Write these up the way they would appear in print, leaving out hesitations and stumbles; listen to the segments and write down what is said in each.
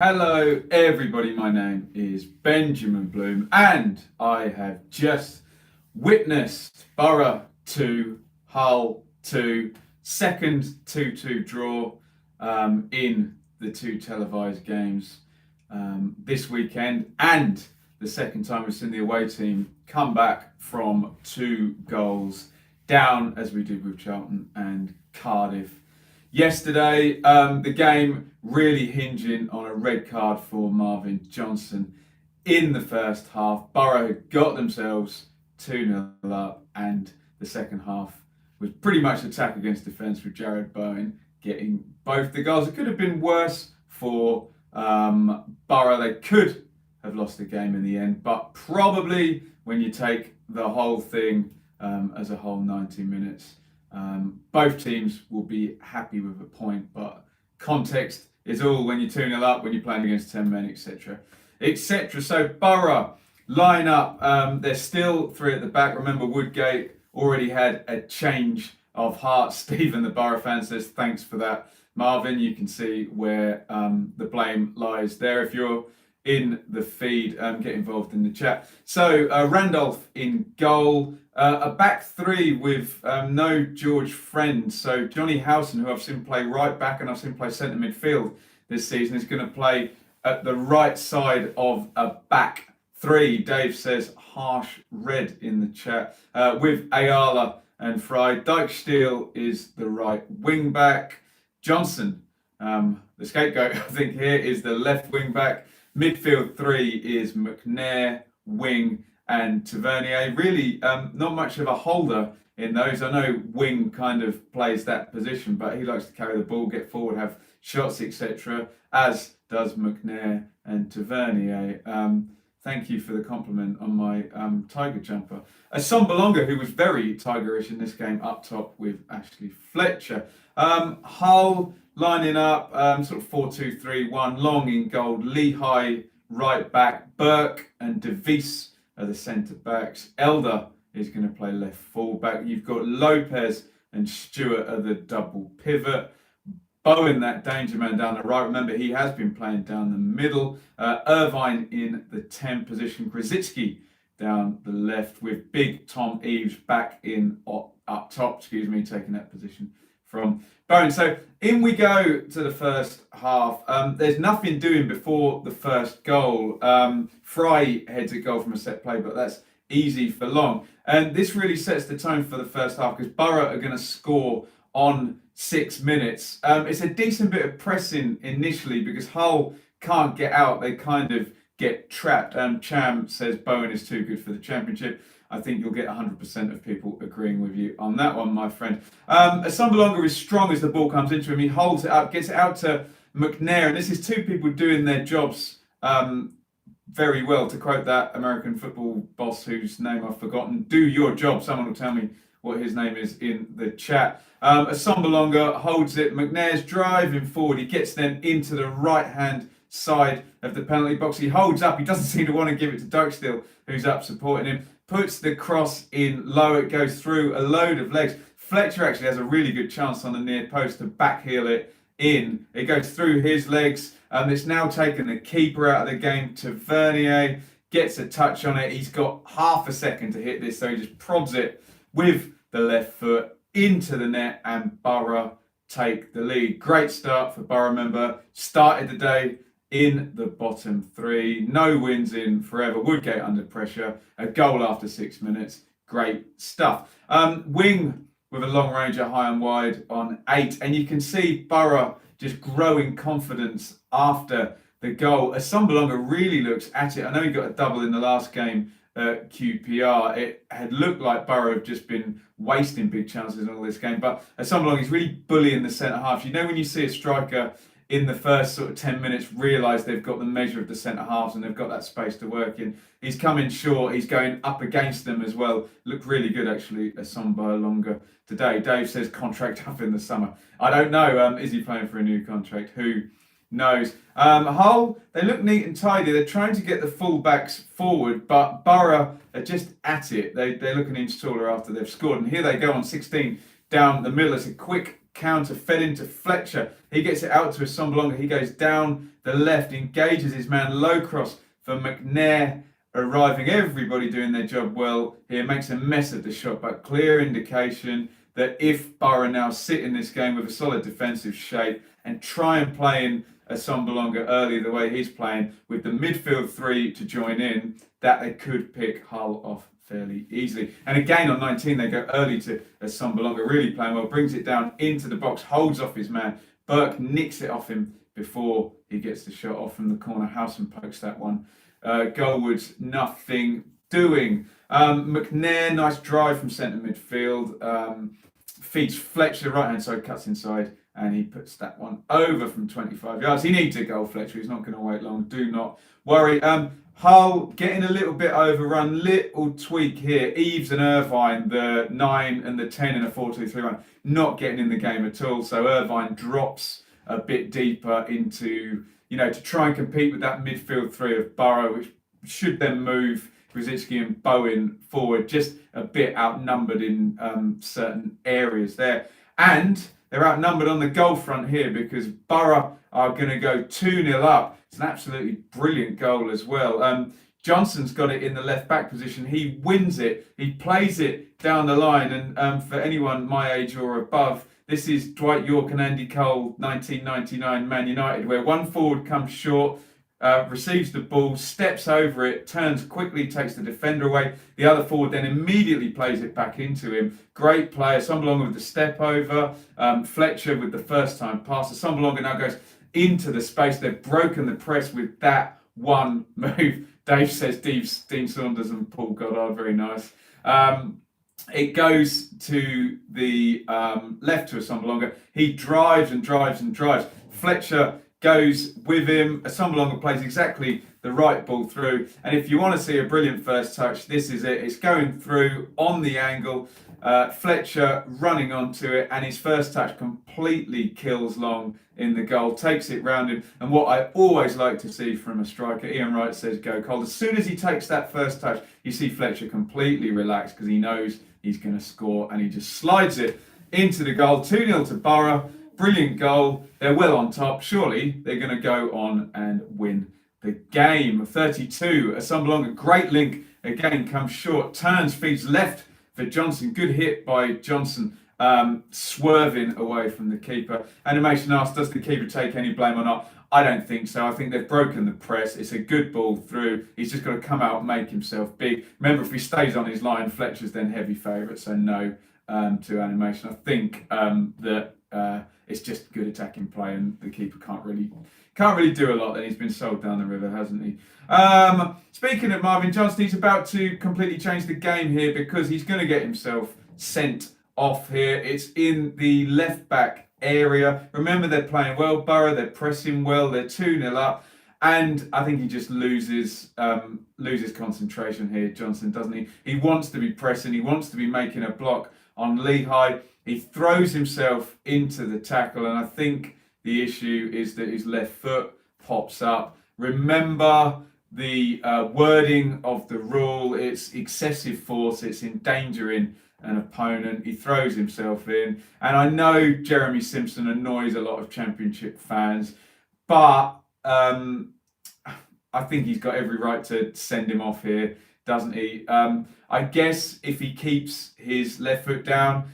Hello, everybody. My name is Benjamin Bloom, and I have just witnessed Boro 2, Hull 2, second 2-2 draw in the two televised games this weekend, and the second time we've seen the away team come back from 2 goals down, as we did with Charlton and Cardiff yesterday. The game really hinging on a red card for Marvin Johnson in the first half. Boro got themselves 2-0 up, and the second half was pretty much attack against defence with Jared Bowen getting both the goals. It could have been worse for Boro. They could have lost the game in the end, but probably when you take the whole thing as a whole 90 minutes, both teams will be happy with a point, but context is all when you're 2-0 up, when you're playing against 10 men, etc. etc. So Boro line up, there's still three at the back. Remember, Woodgate already had a change of heart. Stephen, the Boro fan, says thanks for that. Marvin, you can see where the blame lies there. If you're in the feed, get involved in the chat. So Randolph in goal, a back three with no George Friend. So Johnny Howson, who I've seen play right back and I've seen play centre midfield this season, is going to play at the right side of a back three. Dave says harsh red in the chat, with Ayala and Fry. Dykesteel is the right wing back. Johnson, the scapegoat, I think here, is the left wing back. Midfield three is McNair, wing, and Tavernier. Really not much of a holder in those. I know Wing kind of plays that position, but he likes to carry the ball, get forward, have shots, etc., as does McNair and Tavernier. Thank you for the compliment on my Tiger jumper. Assombalonga, who was very Tigerish in this game, up top with Ashley Fletcher. Hull lining up sort of 4-2-3-1, Long in goal, Lehigh right back, Burke and DeVries are the centre backs. Elder is going to play left full back. You've got Lopez and Stewart are the double pivot. Bowen, that danger man down the right. Remember, he has been playing down the middle. Irvine in the 10 position. Krasicki down the left with big Tom Eaves back in up top, taking that position from Bowen. So in we go to the first half. There's nothing doing before the first goal. Fry heads a goal from a set play, but that's easy for Long. And this really sets the tone for the first half because Boro are going to score on 6 minutes. It's a decent bit of pressing initially because Hull can't get out. They kind of get trapped. Cham says Bowen is too good for the championship. I think you'll get 100% of people agreeing with you on that one, my friend. Assombalonga is strong as the ball comes into him. He holds it up, gets it out to McNair. And this is two people doing their jobs very well. To quote that American football boss whose name I've forgotten, do your job. Someone will tell me what his name is in the chat. Assombalonga holds it. McNair's driving forward. He gets then into the right-hand side of the penalty box. He holds up. He doesn't seem to want to give it to Dykesteel, who's up supporting him. Puts the cross in low. It goes through a load of legs. Fletcher actually has a really good chance on the near post to backheel it in. It goes through his legs. It's now taken the keeper out of the game. Tavernier gets a touch on it. He's got half a second to hit this, so he just prods it with the left foot into the net, and Boro take the lead. Great start for Boro. Remember, started the day in the bottom three. No wins in forever. Woodgate under pressure. A goal after 6 minutes. Great stuff. Wing with a long ranger high and wide on 8. And you can see Boro just growing confidence after the goal. Assombalonga really looks at it. I know he got a double in the last game at QPR. It had looked like Boro have just been wasting big chances in all this game. But Assombalonga is really bullying the centre half. You know when you see a striker in the first sort of 10 minutes realise they've got the measure of the centre halves and they've got that space to work in. He's coming short, he's going up against them as well. Looked really good actually, Assombalonga today. Dave says contract up in the summer. I don't know, is he playing for a new contract? Who knows? Hull, they look neat and tidy. They're trying to get the full-backs forward, but Boro are just at it. They look an inch taller after they've scored. And here they go on 16 down the middle. It's a quick counter fed into Fletcher. He gets it out to Assombalonga. He goes down the left, engages his man, low cross for McNair arriving. Everybody doing their job well here. Makes a mess of the shot, but clear indication that if Boro now sit in this game with a solid defensive shape and try and play in Assombalonga early the way he's playing, with the midfield three to join in, that they could pick Hull off fairly easily. And again on 19, they go early to Assombalonga, really playing well, brings it down into the box, holds off his man. Burke nicks it off him before he gets the shot off from the corner. Howson pokes that one. Goalwards, nothing doing. McNair, nice drive from centre midfield. Feeds Fletcher, right hand side, cuts inside, and he puts that one over from 25 yards. He needs a goal, Fletcher. He's not going to wait long. Do not worry. Hull getting a little bit overrun. Little tweak here. Eves and Irvine, the 9 and the 10 in a 4-2-3-1, not getting in the game at all. So Irvine drops a bit deeper into, to try and compete with that midfield three of Boro, which should then move Grzycki and Bowen forward, just a bit outnumbered in certain areas there. And they're outnumbered on the goal front here because Boro are going to go 2-0 up. It's an absolutely brilliant goal as well. Johnson's got it in the left back position. He wins it. He plays it down the line. And for anyone my age or above, this is Dwight York and Andy Cole, 1999 Man United, where one forward comes short, receives the ball, steps over it, turns quickly, takes the defender away. The other forward then immediately plays it back into him. Great player. Assombalonga with the step over. Fletcher with the first time pass. Assombalonga now goes into the space. They've broken the press with that one move. Dave says Dean Saunders and Paul Goddard. Very nice. It goes to the left to Assombalonga. He drives and drives and drives. Fletcher goes with him. Assombalonga plays exactly the right ball through. And if you want to see a brilliant first touch, this is it. It's going through on the angle. Fletcher running onto it, and his first touch completely kills Long in the goal, takes it round him. And what I always like to see from a striker, Ian Wright says go cold. As soon as he takes that first touch, you see Fletcher completely relaxed because he knows he's going to score, and he just slides it into the goal. 2-0 to Boro. Brilliant goal. They're well on top. Surely they're going to go on and win the game. 32. Assombalonga, great link. Again, comes short. Turns, feeds left for Johnson. Good hit by Johnson, swerving away from the keeper. Animation asks, does the keeper take any blame or not? I don't think so. I think they've broken the press. It's a good ball through. He's just got to come out and make himself big. Remember, if he stays on his line, Fletcher's then heavy favourite, so no to Animation. I think that it's just good attacking play, and the keeper can't really do a lot. Then he's been sold down the river, hasn't he? Speaking of Marvin Johnson, he's about to completely change the game here because he's going to get himself sent off here. It's in the left back area. Remember, they're playing well. Boro, they're pressing well. They're 2-0 up. And I think he just loses concentration here, Johnson, doesn't he? He wants to be pressing. He wants to be making a block on Lehigh. He throws himself into the tackle, and I think the issue is that his left foot pops up. Remember the wording of the rule. It's excessive force. It's endangering an opponent. He throws himself in. And I know Jeremy Simpson annoys a lot of Championship fans, but I think he's got every right to send him off here, doesn't he? I guess if he keeps his left foot down,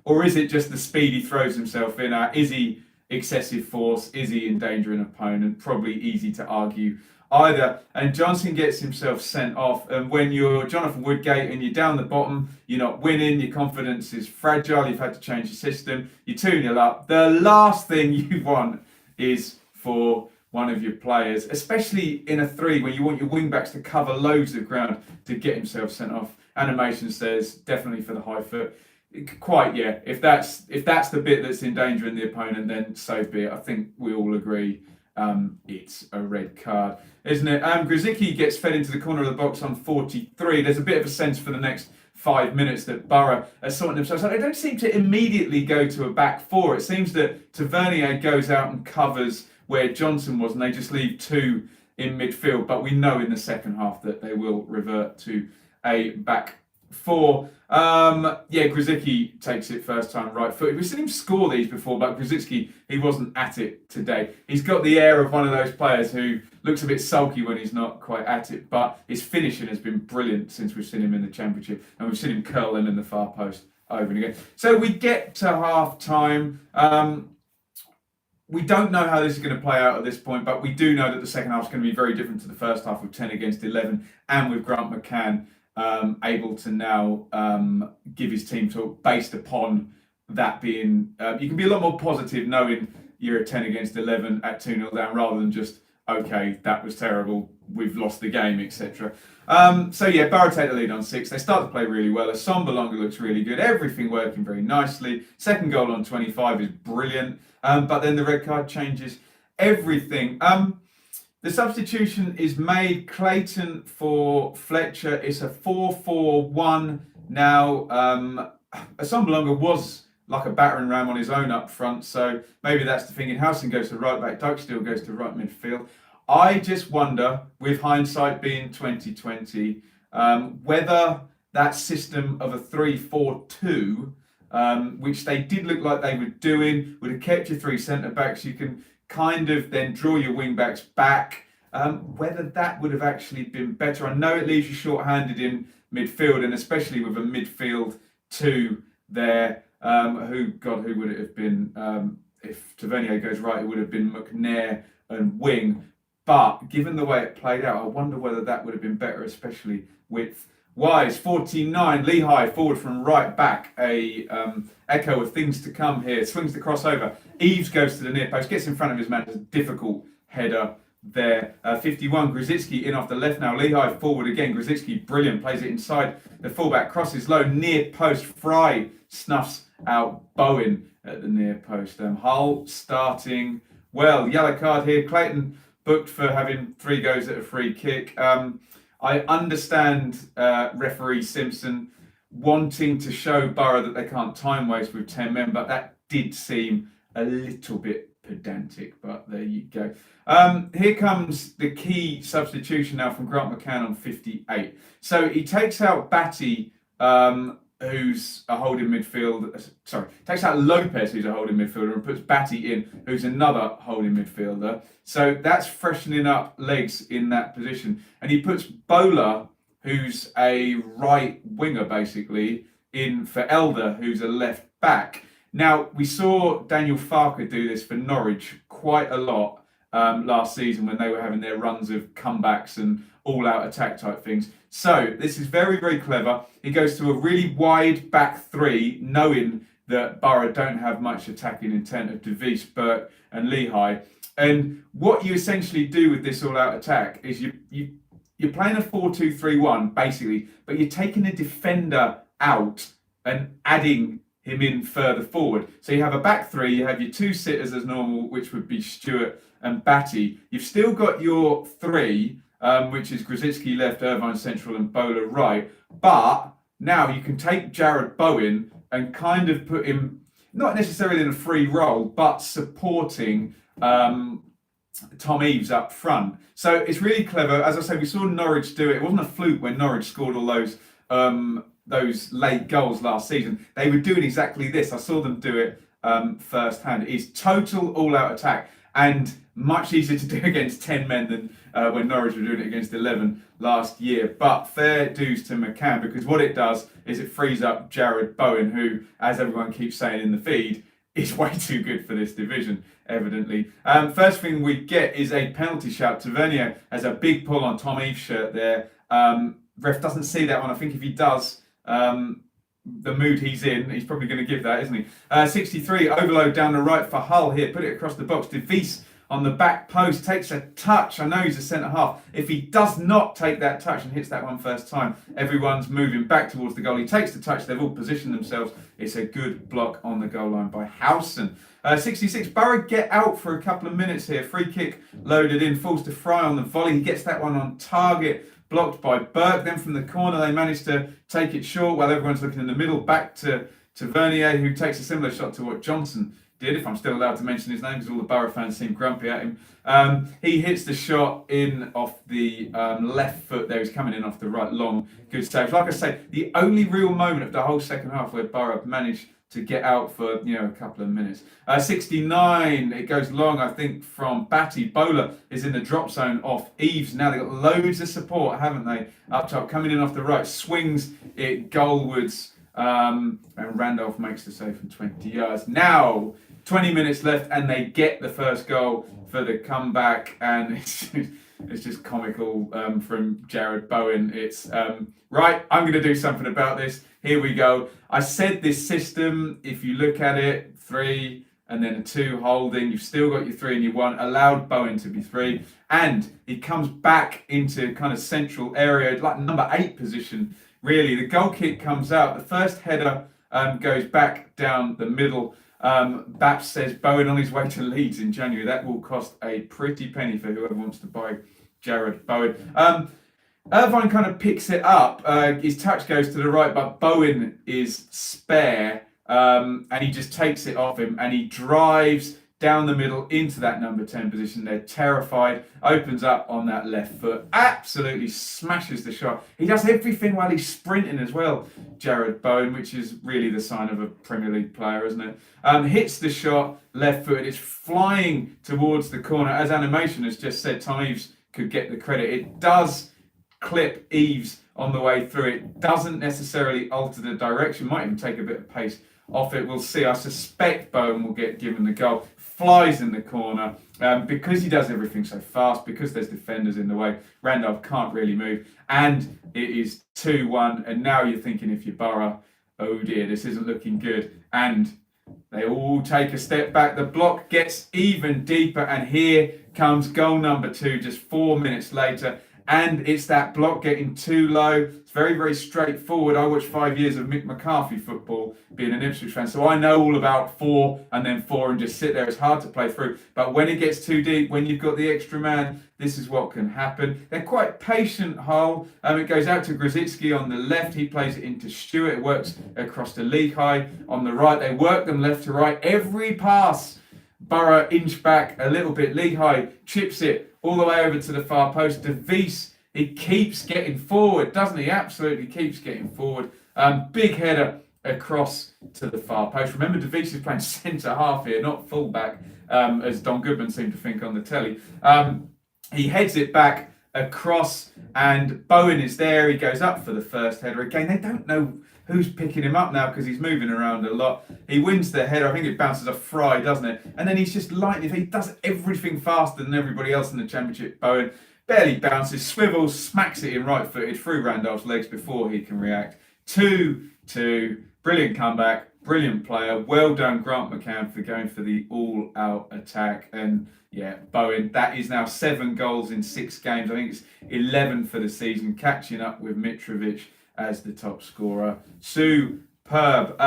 or is it just the speed he throws himself in at? Is he excessive force? Is he endangering an opponent? Probably easy to argue either. And Johnson gets himself sent off. And when you're Jonathan Woodgate and you're down the bottom, you're not winning, your confidence is fragile, you've had to change the system, you're 2-0 up. The last thing you want is for one of your players, especially in a 3 where you want your wing backs to cover loads of ground, to get himself sent off. Animation says definitely for the high foot. Quite, yeah. If that's the bit that's endangering the opponent, then so be it. I think we all agree it's a red card, isn't it? Grzycki gets fed into the corner of the box on 43. There's a bit of a sense for the next 5 minutes that Boro are sorting themselves out. They don't seem to immediately go to a back 4. It seems that Tavernier goes out and covers where Johnson was, and they just leave 2 in midfield. But we know in the second half that they will revert to a back 4. Grzycki takes it first time right footed. We've seen him score these before, but Grzycki, he wasn't at it today. He's got the air of one of those players who looks a bit sulky when he's not quite at it, but his finishing has been brilliant since we've seen him in the Championship, and we've seen him curl them in the far post over and again. So we get to half time. We don't know how this is going to play out at this point, but we do know that the second half is going to be very different to the first half with 10 against 11, and with Grant McCann able to now give his team talk based upon that being, you can be a lot more positive knowing you're at 10 against 11 at 2-0 down rather than just, okay, that was terrible, we've lost the game, etc. Boro take the lead on 6. They start to play really well. Assombalonga looks really good. Everything working very nicely. Second goal on 25 is brilliant. But then the red card changes everything. The substitution is made. Clayton for Fletcher. It's a 4-4-1 now. Assombalonga was like a battering ram on his own up front, so maybe that's the thinking. Howson goes to right back. Doug still goes to right midfield. I just wonder, with hindsight being 2020, whether that system of a 3-4-2, which they did look like they were doing, would have kept your 3 centre-backs. You can kind of then draw your wing-backs back. Whether that would have actually been better. I know it leaves you short-handed in midfield, and especially with a midfield 2 there, who would it have been? If Tavernier goes right, it would have been McNair and Wing. But given the way it played out, I wonder whether that would have been better, especially with Wise, 49, Lehigh forward from right back. A echo of things to come here. Swings the crossover. Eves goes to the near post, gets in front of his man. It's a difficult header there. 51, Grzycki in off the left now. Lehigh forward again. Grzycki, brilliant, plays it inside the fullback. Crosses low, near post. Fry snuffs out Bowen at the near post. Hull starting well. Yellow card here. Clayton booked for having 3 goes at a free kick. I understand referee Simpson wanting to show Boro that they can't time waste with 10 men, but that did seem a little bit pedantic, but there you go. Here comes the key substitution now from Grant McCann on 58. So he takes out Batty, who's a holding midfielder. Takes out Lopez, who's a holding midfielder, and puts Batty in, who's another holding midfielder. So that's freshening up legs in that position. And he puts Bowler, who's a right winger, basically, in for Elder, who's a left back. Now, we saw Daniel Farker do this for Norwich quite a lot last season when they were having their runs of comebacks and all-out attack type things. So this is very, very clever. He goes to a really wide back 3, knowing that Boro don't have much attacking intent of DeVries, Burke and Lehigh. And what you essentially do with this all-out attack is you're playing a 4-2-3-1, basically, but you're taking a defender out and adding him in further forward. So you have a back 3, you have your 2 sitters as normal, which would be Stewart and Batty. You've still got your 3, which is Grzycki left, Irvine central and Bowler right. But now you can take Jared Bowen and kind of put him, not necessarily in a free role, but supporting Tom Eves up front. So it's really clever. As I said, we saw Norwich do it. It wasn't a fluke when Norwich scored all those late goals last season. They were doing exactly this. I saw them do it firsthand. It's total all-out attack and much easier to do against 10 men than when Norwich were doing it against 11 last year. But fair dues to McCann, because what it does is it frees up Jared Bowen, who, as everyone keeps saying in the feed, is way too good for this division, evidently. First thing we get is a penalty shout. Tavernier has a big pull on Tom Eves' shirt there. Ref doesn't see that one. I think if he does, the mood he's in, he's probably going to give that, isn't he? 63, overload down the right for Hull here. Put it across the box. DeVries on the back post takes a touch. I know he's a centre half. If he does not take that touch and hits that one first time, everyone's moving back towards the goal. He takes the touch. They've all positioned themselves. It's a good block on the goal line by Howson. 66, Boro get out for a couple of minutes here. Free kick loaded in. Falls to Fry on the volley. He gets that one on target. Blocked by Burke. Then from the corner, they manage to take it short while everyone's looking in the middle. Back to Vernier, who takes a similar shot to what Johnson did, if I'm still allowed to mention his name, because all the Boro fans seem grumpy at him. He hits the shot in off the left foot there. He's coming in off the right, long, good save. Like I say, the only real moment of the whole second half where Boro managed to get out for a couple of minutes. 69, it goes long, I think, from Batty. Bowler is in the drop zone off Eves. Now they've got loads of support, haven't they? Up top, coming in off the right, swings it goalwards, and Randolph makes the save from 20 yards. Now 20 minutes left, and they get the first goal for the comeback, and it's just comical from Jared Bowen. It's right, I'm going to do something about this. Here we go. I said this system, if you look at it, 3 and then a 2 holding, you've still got your 3 and your 1, allowed Bowen to be 3, and he comes back into kind of central area, like number 8 position, really. The goal kick comes out, the first header goes back down the middle. Baps says Bowen on his way to Leeds in January. That will cost a pretty penny for whoever wants to buy Jared Bowen. Irvine kind of picks it up. His touch goes to the right, but Bowen is spare, and he just takes it off him, and he drives down the middle into that number 10 position. They're terrified. Opens up on that left foot. Absolutely smashes the shot. He does everything while he's sprinting as well, Jared Bowen, which is really the sign of a Premier League player, isn't it? Hits the shot, left foot. It's flying towards the corner. As Animation has just said, Tom Eves could get the credit. It does clip Eves on the way through. It doesn't necessarily alter the direction. Might even take a bit of pace off it. We'll see. I suspect Bowen will get given the goal. Flies in the corner. Because he does everything so fast, because there's defenders in the way, Randolph can't really move. And it is 2-1. And now you're thinking, if you're Boro, oh dear, this isn't looking good. And they all take a step back. The block gets even deeper. And here comes goal number 2 just 4 minutes later. And it's that block getting too low. It's very, very straightforward. I watched 5 years of Mick McCarthy football, being an Ipswich fan, so I know all about 4 and then 4 and just sit there. It's hard to play through. But when it gets too deep, when you've got the extra man, this is what can happen. They're quite patient, Hull. It goes out to Grzycki on the left. He plays it into Stewart. It works across to Lehigh on the right. They work them left to right. Every pass, Boro inch back a little bit. Lehigh chips it all the way over to the far post. De Vries, he keeps getting forward, doesn't he? Absolutely keeps getting forward. Big header across to the far post. Remember, De Vries is playing centre half here, not full back, as Don Goodman seemed to think on the telly. He heads it back across, and Bowen is there. He goes up for the first header. Again, they don't know who's picking him up now because he's moving around a lot. He wins the header. I think it bounces off Fry, doesn't it? And then he's just lightning. He does everything faster than everybody else in the Championship. Bowen barely bounces, swivels, smacks it in right-footed through Randolph's legs before he can react. 2-2. Brilliant comeback. Brilliant player. Well done, Grant McCann, for going for the all-out attack. And yeah, Bowen, that is now 7 goals in 6 games. I think it's 11 for the season, catching up with Mitrovic as the top scorer. Superb.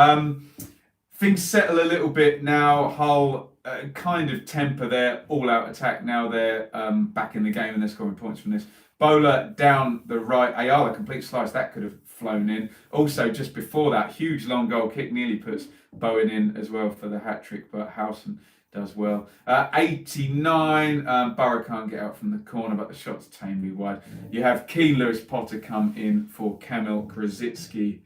Things settle a little bit now. Hull kind of temper their all-out attack now. They're back in the game and they're scoring points from this. Bowler down the right. Ayala, complete slice. That could have flown in. Also, just before that, huge long goal kick nearly puts Bowen in as well for the hat-trick, but Howson does well. 89, Boro can't get out from the corner, but the shot's tamely wide. You have Keane Lewis Potter come in for Kamil Grzycki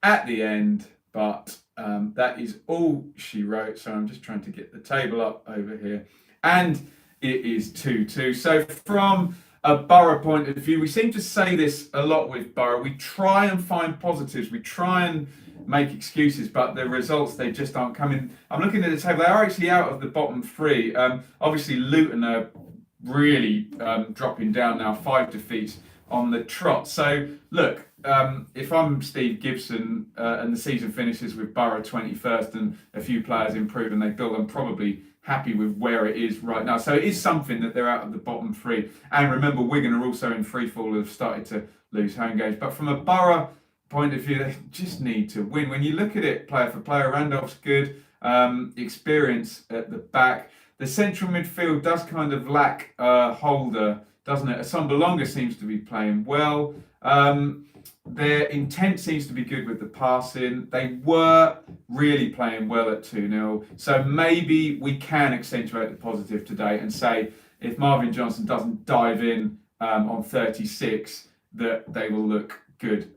at the end, but that is all she wrote. So I'm just trying to get the table up over here. And it is 2-2. So from a Boro point of view, we seem to say this a lot with Boro. We try and find positives. We try and make excuses, but the results, they just aren't coming. I'm looking at the table. They are actually out of the bottom 3. Obviously, Luton are really dropping down now. 5 defeats on the trot. So, look, if I'm Steve Gibson and the season finishes with Boro 21st and a few players improve and they build, I'm probably happy with where it is right now. So it is something that they're out of the bottom 3. And remember, Wigan are also in free fall, have started to lose home games. But from a Boro point of view, they just need to win. When you look at it player for player, Randolph's good, experience at the back. The central midfield does kind of lack a holder doesn't it? Asombalonga seems to be playing well. Their intent seems to be good with the passing. They were really playing well at 2-0. So maybe we can accentuate the positive today and say if Marvin Johnson doesn't dive in on 36, that they will look good.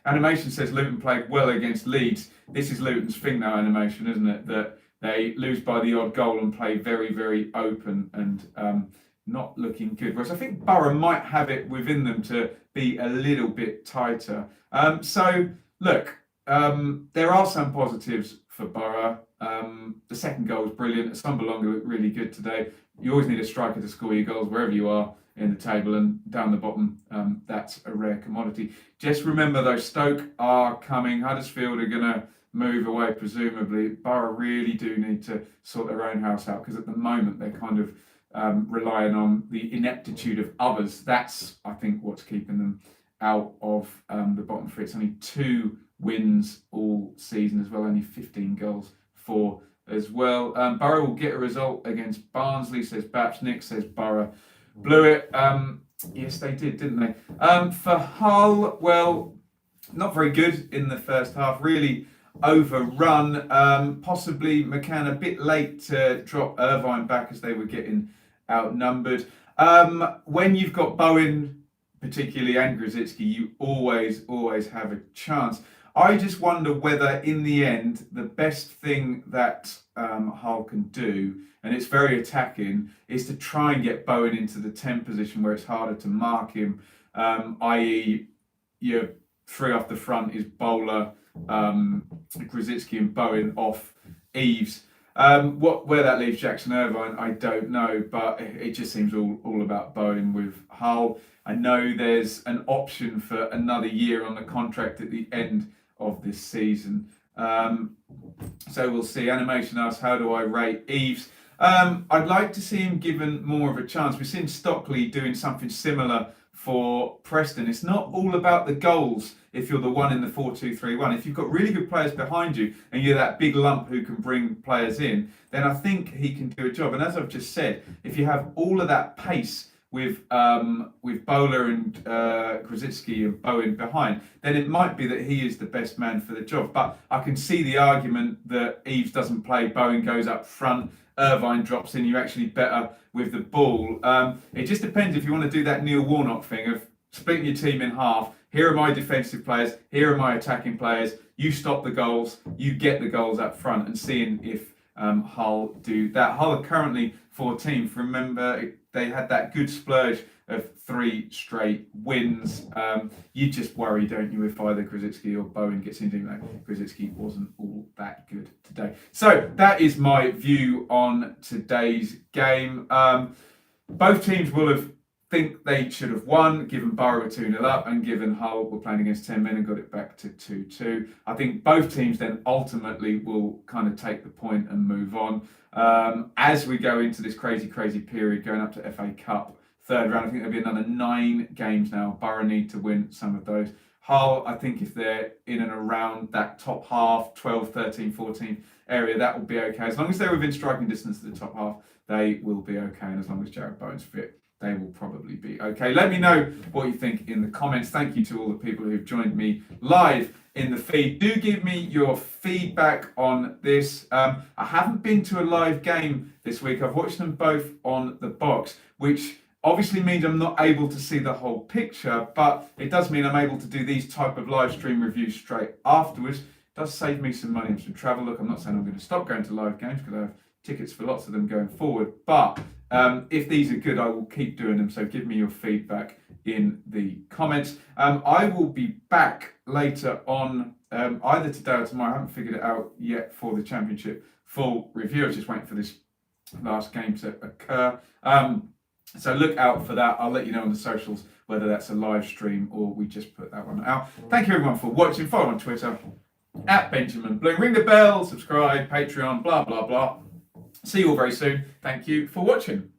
Animation says Luton played well against Leeds. This is Luton's thing now, Animation, isn't it? That they lose by the odd goal and play very, very open and not looking good. Whereas I think Boro might have it within them to be a little bit tighter. So, look, there are some positives for Boro. The second goal was brilliant. Asombalonga looked really good today. You always need a striker to score your goals wherever you are in the table, and down the bottom, that's a rare commodity. Just remember, though, Stoke are coming. Huddersfield are going to move away, presumably. Boro really do need to sort their own house out, because at the moment they're kind of relying on the ineptitude of others. That's, I think, what's keeping them out of the bottom three. It's only 2 wins all season as well, only 15 goals for as well. Boro will get a result against Barnsley, says Baps. Nick says Boro blew it. Yes, they did, didn't they? For Hull, well, not very good in the first half. Really overrun. Possibly McCann a bit late to drop Irvine back as they were getting outnumbered. When you've got Bowen, particularly, and Grzycki, you always have a chance. I just wonder whether, in the end, the best thing that Hull can do, and it's very attacking, is to try and get Bowen into the 10 position where it's harder to mark him, i.e. your 3 off the front is Bowler, Grzycki and Bowen off Eves. Where that leaves Jackson Irvine, I don't know, but it just seems all about Bowen with Hull. I know there's an option for another year on the contract at the end of this season. So we'll see. Animation asks, how do I rate Eves? I'd like to see him given more of a chance. We've seen Stockley doing something similar for Preston. It's not all about the goals if you're the one in the 4-2-3-1. If you've got really good players behind you and you're that big lump who can bring players in, then I think he can do a job. And as I've just said, if you have all of that pace with Bowler and Grzycki and Bowen behind, then it might be that he is the best man for the job. But I can see the argument that Eves doesn't play, Bowen goes up front, Irvine drops in, you're actually better with the ball. It just depends if you want to do that Neil Warnock thing of splitting your team in half. Here are my defensive players, here are my attacking players, you stop the goals, you get the goals up front, and seeing if Hull do that. Hull are currently 14th. Remember, they had that good splurge of 3 straight wins. You just worry, don't you, if either Grzycki or Bowen gets into that. Grzycki wasn't all that good today. So that is my view on today's game. Both teams will have think they should have won, given Boro were 2-0 up, and given Hull were playing against 10 men and got it back to 2-2. I think both teams then ultimately will kind of take the point and move on. As we go into this crazy period, going up to FA Cup third round, I think there'll be another 9 games now. Boro need to win some of those. Hull, I think if they're in and around that top half, 12, 13, 14 area, that will be okay. As long as they're within striking distance of the top half, they will be okay. And as long as Jared Bowen's fit, they will probably be okay. Let me know what you think in the comments. Thank you to all the people who've joined me live in the feed. Do give me your feedback on this. I haven't been to a live game this week. I've watched them both on the box, which obviously means I'm not able to see the whole picture, but it does mean I'm able to do these type of live stream reviews straight afterwards. It does save me some money and some travel. Look, I'm not saying I'm going to stop going to live games because I have tickets for lots of them going forward, but if these are good, I will keep doing them. So give me your feedback in the comments. I will be back later on, either today or tomorrow. I haven't figured it out yet for the Championship full review. I was just waiting for this last game to occur. So look out for that. I'll let you know on the socials whether that's a live stream or we just put that one out. Thank you everyone for watching. Follow on Twitter @BenjaminBloom. Ring the bell, subscribe, Patreon, blah, blah, blah. See you all very soon. Thank you for watching.